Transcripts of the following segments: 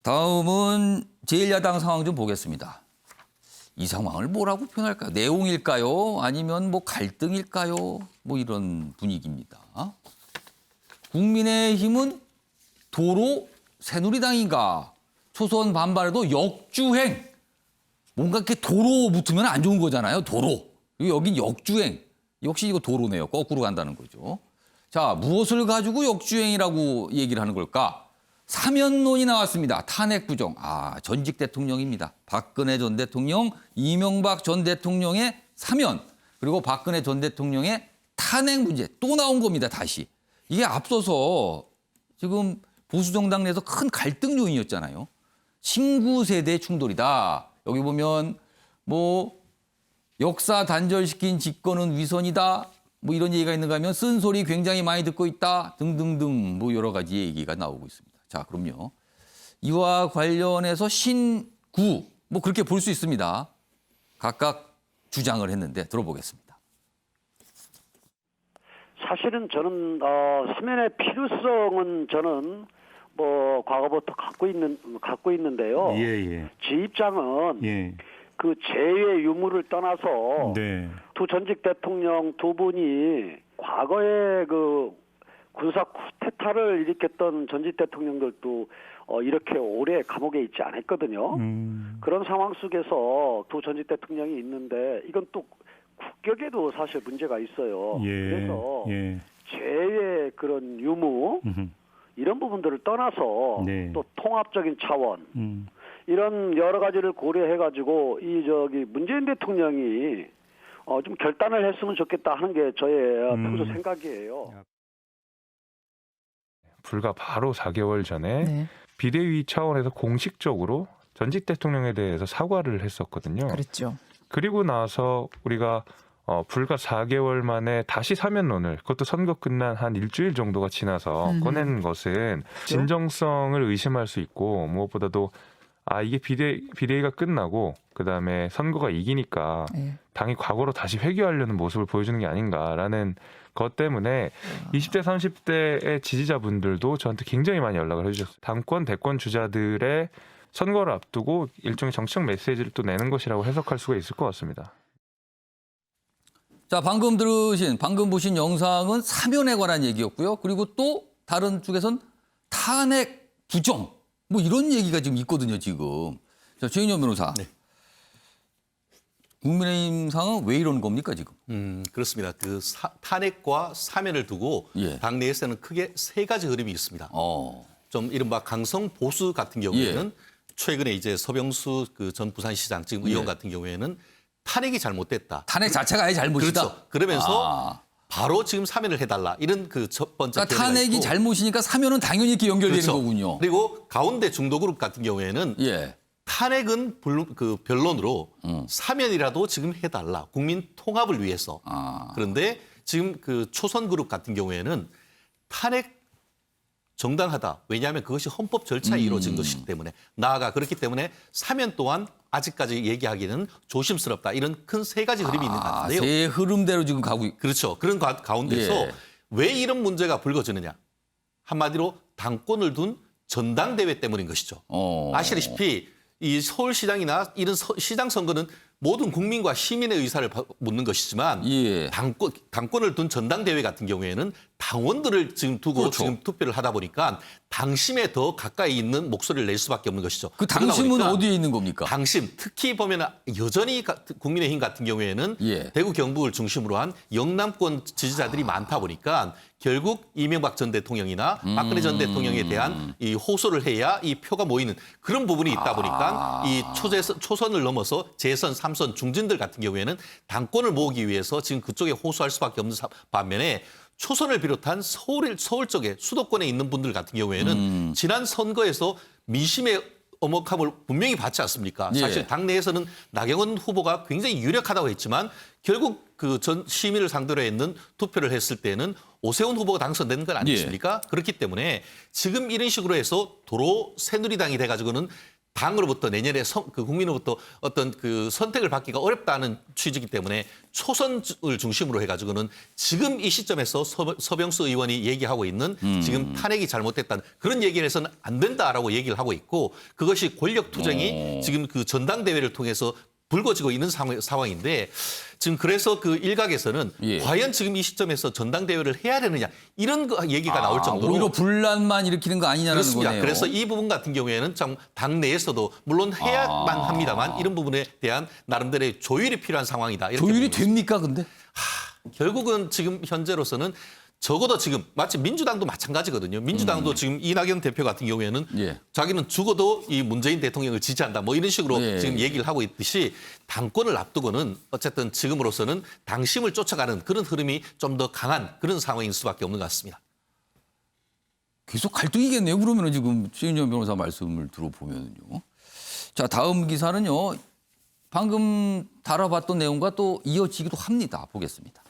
다음은 제1야당 상황 좀 보겠습니다. 이 상황을 뭐라고 표현할까요? 내용일까요? 아니면 뭐 갈등일까요? 뭐 이런 분위기입니다. 국민의힘은 도로 새누리당인가? 초선 반발에도 역주행. 뭔가 이렇게 도로 붙으면 안 좋은 거잖아요. 도로. 여긴 역주행. 역시 이거 도로네요. 거꾸로 간다는 거죠. 자, 무엇을 가지고 역주행이라고 얘기를 하는 걸까? 사면론이 나왔습니다. 탄핵 부정. 전직 대통령입니다. 박근혜 전 대통령, 이명박 전 대통령의 사면, 그리고 박근혜 전 대통령의 탄핵 문제 또 나온 겁니다. 다시. 이게 앞서서 지금 보수정당 내에서 큰 갈등 요인이었잖아요. 신구 세대 충돌이다. 여기 보면 뭐 역사 단절시킨 집권은 위선이다. 뭐 이런 얘기가 있는가 하면 쓴소리 굉장히 많이 듣고 있다. 등등등 뭐 여러 가지 얘기가 나오고 있습니다. 자, 그럼요. 이와 관련해서 신구 뭐 그렇게 볼 수 있습니다. 각각 주장을 했는데 들어보겠습니다. 사실은 저는 사면의 필요성은 저는 뭐 과거부터 갖고 있는데요. 예. 제 입장은 예. 그 재의 유무를 떠나서 네. 두 전직 대통령 두 분이 과거에 그 군사 쿠데타를 일으켰던 전직 대통령들도 이렇게 오래 감옥에 있지 않았거든요. 그런 상황 속에서 두 전직 대통령이 있는데 이건 또 국격에도 사실 문제가 있어요. 그래서 재의 그런 유무 이런 부분들을 떠나서 네. 또 통합적인 차원 이런 여러 가지를 고려해가지고 문재인 대통령이 좀 결단을 했으면 좋겠다 하는 게 저의 평소 생각이에요. 불과 바로 4개월 전에 네. 비대위 차원에서 공식적으로 전직 대통령에 대해서 사과를 했었거든요. 그랬죠. 그리고 나서 우리가 불과 4개월 만에 다시 사면론을, 그것도 선거 끝난 한 일주일 정도가 지나서 꺼낸 것은 진정성을 의심할 수 있고, 무엇보다도 이게 비대위가 끝나고 그다음에 선거가 이기니까 당이 과거로 다시 회귀하려는 모습을 보여주는 게 아닌가라는 것 때문에 20대, 30대의 지지자분들도 저한테 굉장히 많이 연락을 해주셨어요. 당권, 대권 주자들의 선거를 앞두고 일종의 정치적 메시지를 또 내는 것이라고 해석할 수가 있을 것 같습니다. 자, 방금 보신 영상은 사면에 관한 얘기였고요. 그리고 또 다른 쪽에선 탄핵 부정. 뭐 이런 얘기가 지금 있거든요, 지금. 자, 최인현 변호사. 네. 국민의힘 상은 왜 이런 겁니까, 지금? 그렇습니다. 탄핵과 사면을 두고 당내에서는 크게 세 가지 흐름이 있습니다. 좀 이른바 강성 보수 같은 경우에는 최근에 이제 서병수 그 전 부산시장 지금 의원 같은 경우에는 탄핵이 잘못됐다. 탄핵 자체가 아예 잘못이다. 그렇죠. 그러면서 바로 지금 사면을 해달라. 이런 그 첫 번째 그러니까 탄핵이 있고. 잘못이니까 사면은 당연히 이렇게 연결되는 그렇죠. 거군요. 그리고 가운데 중도그룹 같은 경우에는 탄핵은 변론으로 사면이라도 지금 해달라. 국민 통합을 위해서. 그런데 지금 그 초선그룹 같은 경우에는 탄핵 정당하다. 왜냐하면 그것이 헌법 절차에 이루어진 것이기 때문에. 나아가 그렇기 때문에 사면 또한 아직까지 얘기하기는 조심스럽다. 이런 큰 세 가지 흐름이 있는 것 같은데요. 세 흐름대로 지금 가고 있고. 그렇죠. 그런 가운데서 왜 이런 문제가 불거지느냐. 한마디로 당권을 둔 전당대회 때문인 것이죠. 아시다시피 이 서울시장이나 이런 시장 선거는 모든 국민과 시민의 의사를 묻는 것이지만 당권을 둔 전당대회 같은 경우에는 당원들을 지금 두고 지금 투표를 하다 보니까 당심에 더 가까이 있는 목소리를 낼 수밖에 없는 것이죠. 그 당심은 어디에 있는 겁니까? 당심, 특히 보면 여전히 국민의힘 같은 경우에는 대구 경북을 중심으로 한 영남권 지지자들이 많다 보니까 결국 이명박 전 대통령이나 박근혜 전 대통령에 대한 이 호소를 해야 이 표가 모이는 그런 부분이 있다 보니까 이 초선을 넘어서 재선, 삼선, 중진들 같은 경우에는 당권을 모으기 위해서 지금 그쪽에 호소할 수밖에 없는 반면에 초선을 비롯한 서울 쪽에 수도권에 있는 분들 같은 경우에는 지난 선거에서 민심의 엄혹함을 분명히 봤지 않습니까? 사실 당내에서는 나경원 후보가 굉장히 유력하다고 했지만 결국 그 전 시민을 상대로 했는 투표를 했을 때는 오세훈 후보가 당선된 건 아니십니까? 그렇기 때문에 지금 이런 식으로 해서 도로 새누리당이 돼가지고는 당으로부터 내년에 그 국민으로부터 어떤 그 선택을 받기가 어렵다는 취지이기 때문에 초선을 중심으로 해가지고는 지금 이 시점에서 서병수 의원이 얘기하고 있는 지금 탄핵이 잘못됐다는 그런 얘기를 해서는 안 된다라고 얘기를 하고 있고 그것이 권력 투쟁이 지금 그 전당대회를 통해서 불거지고 있는 상황인데 지금 그래서 그 일각에서는 과연 지금 이 시점에서 전당대회를 해야 되느냐 이런 얘기가 나올 정도로 오히려 분란만 일으키는 거 아니냐는 그렇습니다. 거네요. 그래서 이 부분 같은 경우에는 참 당내에서도 물론 해야만 합니다만 이런 부분에 대한 나름대로의 조율이 필요한 상황이다. 이렇게 조율이 봅니다. 됩니까 근데? 결국은 지금 현재로서는 적어도 지금 마치 민주당도 마찬가지거든요. 민주당도 지금 이낙연 대표 같은 경우에는 자기는 죽어도 이 문재인 대통령을 지지한다. 뭐 이런 식으로 지금 얘기를 하고 있듯이 당권을 앞두고는 어쨌든 지금으로서는 당심을 쫓아가는 그런 흐름이 좀 더 강한 그런 상황일 수밖에 없는 것 같습니다. 계속 갈등이겠네요. 그러면은 지금 최윤정 변호사 말씀을 들어보면요. 자, 다음 기사는요. 방금 다뤄봤던 내용과 또 이어지기도 합니다. 보겠습니다.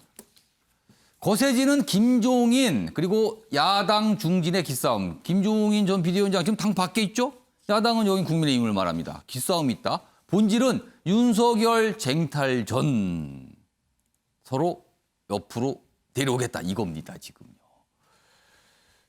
거세지는 김종인 그리고 야당 중진의 기싸움. 김종인 전 비대위원장 지금 당 밖에 있죠? 야당은 여긴 국민의힘을 말합니다. 기싸움이 있다. 본질은 윤석열 쟁탈 전 서로 옆으로 데려오겠다 이겁니다. 지금요.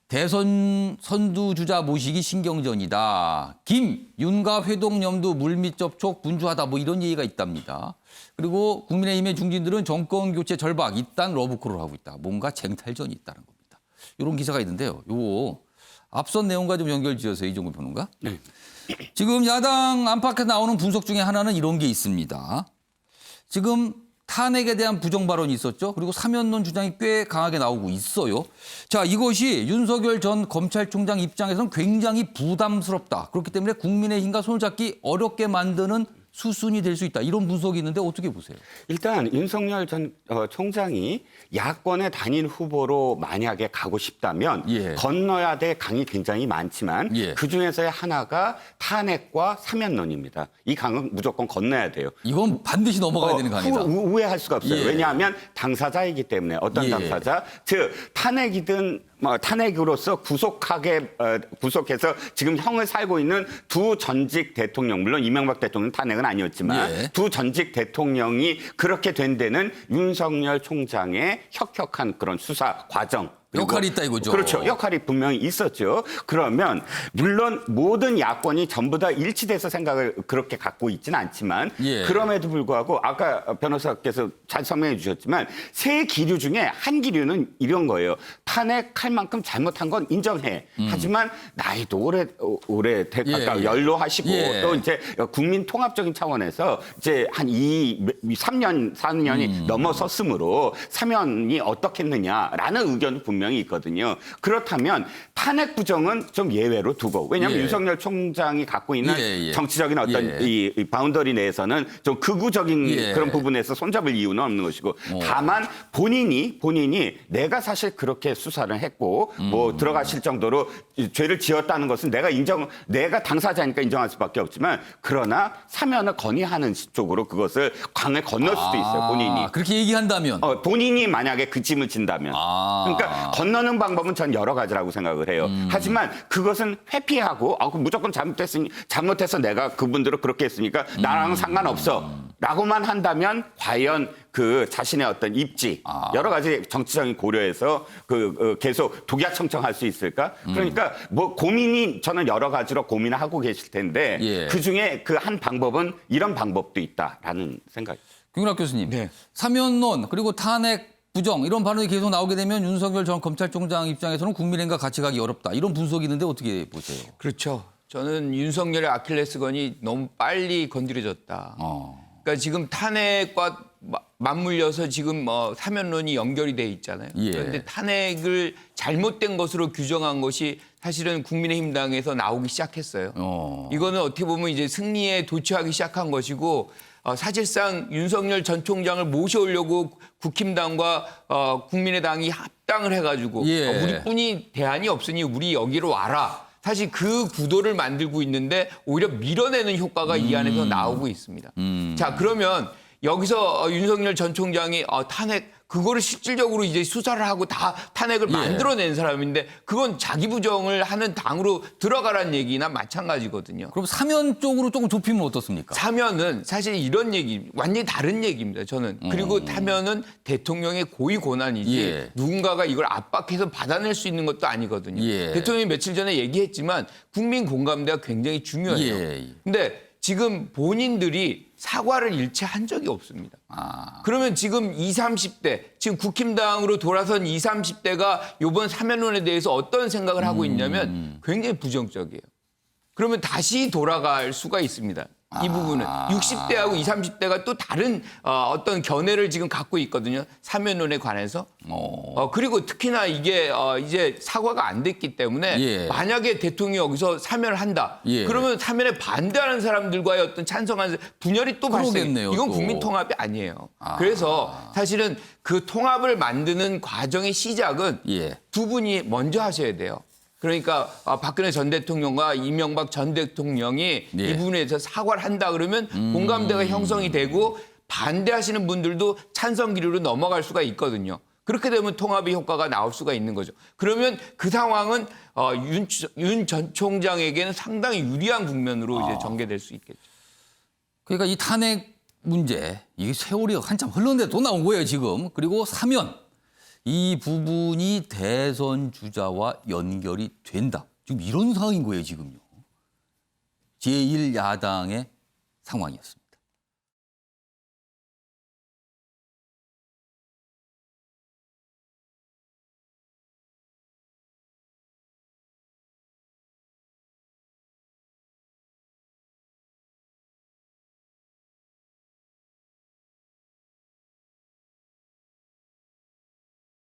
대선 선두주자 모시기 신경전이다. 김, 윤과 회동염두 물밑 접촉 분주하다 뭐 이런 얘기가 있답니다. 그리고 국민의힘의 중진들은 정권 교체 절박, 이딴 러브콜을 하고 있다. 뭔가 쟁탈전이 있다는 겁니다. 이런 기사가 있는데요. 요거 앞선 내용과 좀 연결지어서 이종구 평론가. 네. 지금 야당 안팎에서 나오는 분석 중에 하나는 이런 게 있습니다. 지금 탄핵에 대한 부정 발언이 있었죠. 그리고 사면론 주장이 꽤 강하게 나오고 있어요. 자, 이것이 윤석열 전 검찰총장 입장에서는 굉장히 부담스럽다. 그렇기 때문에 국민의힘과 손을 잡기 어렵게 만드는 수순이 될 수 있다. 이런 분석이 있는데 어떻게 보세요? 일단 윤석열 전 총장이 야권의 단일 후보로 만약에 가고 싶다면 건너야 될 강이 굉장히 많지만 그중에서의 하나가 탄핵과 사면론입니다. 이 강은 무조건 건너야 돼요. 이건 반드시 넘어가야 되는 강이다. 우회할 수가 없어요. 왜냐하면 당사자이기 때문에 어떤 당사자, 즉 탄핵이든 탄핵으로서 구속해서 지금 형을 살고 있는 두 전직 대통령, 물론 이명박 대통령 탄핵은 아니었지만 두 전직 대통령이 그렇게 된 데는 윤석열 총장의 혁혁한 그런 수사 과정. 역할이 있다 이거죠. 그렇죠. 역할이 분명히 있었죠. 그러면 물론 모든 야권이 전부 다 일치돼서 생각을 그렇게 갖고 있지는 않지만 그럼에도 불구하고 아까 변호사께서 잘 설명해 주셨지만 세 기류 중에 한 기류는 이런 거예요. 탄핵할 만큼 잘못한 건 인정해. 하지만 나이도 오래 가까이 연로하시고 또 이제 국민 통합적인 차원에서 이제 한 3년, 4년이 넘어섰으므로 사면이 어떻겠느냐라는 의견도 분명히 있거든요. 그렇다면 탄핵 부정은 좀 예외로 두고 왜냐하면 윤석열 총장이 갖고 있는 정치적인 어떤 이 바운더리 내에서는 좀 극우적인 그런 부분에서 손잡을 이유는 없는 것이고 다만 본인이 내가 사실 그렇게 수사를 했고 뭐 들어가실 정도로 죄를 지었다는 것은 내가 당사자니까 인정할 수밖에 없지만 그러나 사면을 건의하는 쪽으로 그것을 강을 건널 수도 있어요. 본인이. 그렇게 얘기한다면. 본인이 만약에 그 짐을 진다면. 그러니까 건너는 방법은 전 여러 가지라고 생각을 해요. 하지만 그것은 회피하고 무조건 잘못해서 내가 그분들을 그렇게 했으니까 나랑 상관없어. 라고만 한다면 과연 그 자신의 어떤 입지 여러 가지 정치적인 고려해서 계속 독야청청할 수 있을까? 그러니까 뭐 고민이 저는 여러 가지로 고민을 하고 계실 텐데 그중에 그 한 방법은 이런 방법도 있다라는 생각입니다. 김윤학 교수님. 사면론 그리고 탄핵 부정 이런 발언이 계속 나오게 되면 윤석열 전 검찰총장 입장에서는 국민의힘과 같이 가기 어렵다. 이런 분석이 있는데 어떻게 보세요? 그렇죠. 저는 윤석열의 아킬레스건이 너무 빨리 건드려졌다. 그러니까 지금 탄핵과 맞물려서 지금 사면론이 연결이 돼 있잖아요. 그런데 탄핵을 잘못된 것으로 규정한 것이 사실은 국민의힘 당에서 나오기 시작했어요. 이거는 어떻게 보면 이제 승리에 도취하기 시작한 것이고 사실상 윤석열 전 총장을 모셔오려고 국힘당과 국민의당이 합당을 해가지고 우리뿐이 대안이 없으니 우리 여기로 와라. 사실 그 구도를 만들고 있는데 오히려 밀어내는 효과가 이 안에서 나오고 있습니다. 자, 그러면 여기서 윤석열 전 총장이 탄핵 그거를 실질적으로 이제 수사를 하고 다 탄핵을 만들어낸 사람인데 그건 자기 부정을 하는 당으로 들어가란 얘기나 마찬가지거든요. 그럼 사면 쪽으로 조금 좁히면 어떻습니까? 사면은 사실 이런 얘기 완전히 다른 얘기입니다. 저는. 그리고 타면은 대통령의 고위 권한이지 누군가가 이걸 압박해서 받아낼 수 있는 것도 아니거든요. 대통령이 며칠 전에 얘기했지만 국민 공감대가 굉장히 중요해요. 근데 지금 본인들이 사과를 일체 한 적이 없습니다. 그러면 지금 20, 30대, 지금 국힘당으로 돌아선 20, 30대가 이번 사면론에 대해서 어떤 생각을 하고 있냐면 굉장히 부정적이에요. 그러면 다시 돌아갈 수가 있습니다. 이 부분은 60대하고 20, 30대가 또 다른 어떤 견해를 지금 갖고 있거든요. 사면론에 관해서. 그리고 특히나 이게 이제 사과가 안 됐기 때문에 만약에 대통령이 여기서 사면을 한다. 그러면 사면에 반대하는 사람들과의 어떤 찬성하는 분열이 또 발생해요. 이건 국민 통합이 아니에요. 그래서 사실은 그 통합을 만드는 과정의 시작은 두 분이 먼저 하셔야 돼요. 그러니까 박근혜 전 대통령과 이명박 전 대통령이 이 부분에 대해서 사과를 한다 그러면 공감대가 형성이 되고 반대하시는 분들도 찬성 기류로 넘어갈 수가 있거든요. 그렇게 되면 통합의 효과가 나올 수가 있는 거죠. 그러면 그 상황은 윤 전 총장에게는 상당히 유리한 국면으로 이제 전개될 수 있겠죠. 그러니까 이 탄핵 문제, 이게 세월이 한참 흘렀는데 또 나온 거예요, 지금. 그리고 사면. 이 부분이 대선 주자와 연결이 된다. 지금 이런 상황인 거예요, 지금요. 제1야당의 상황이었습니다.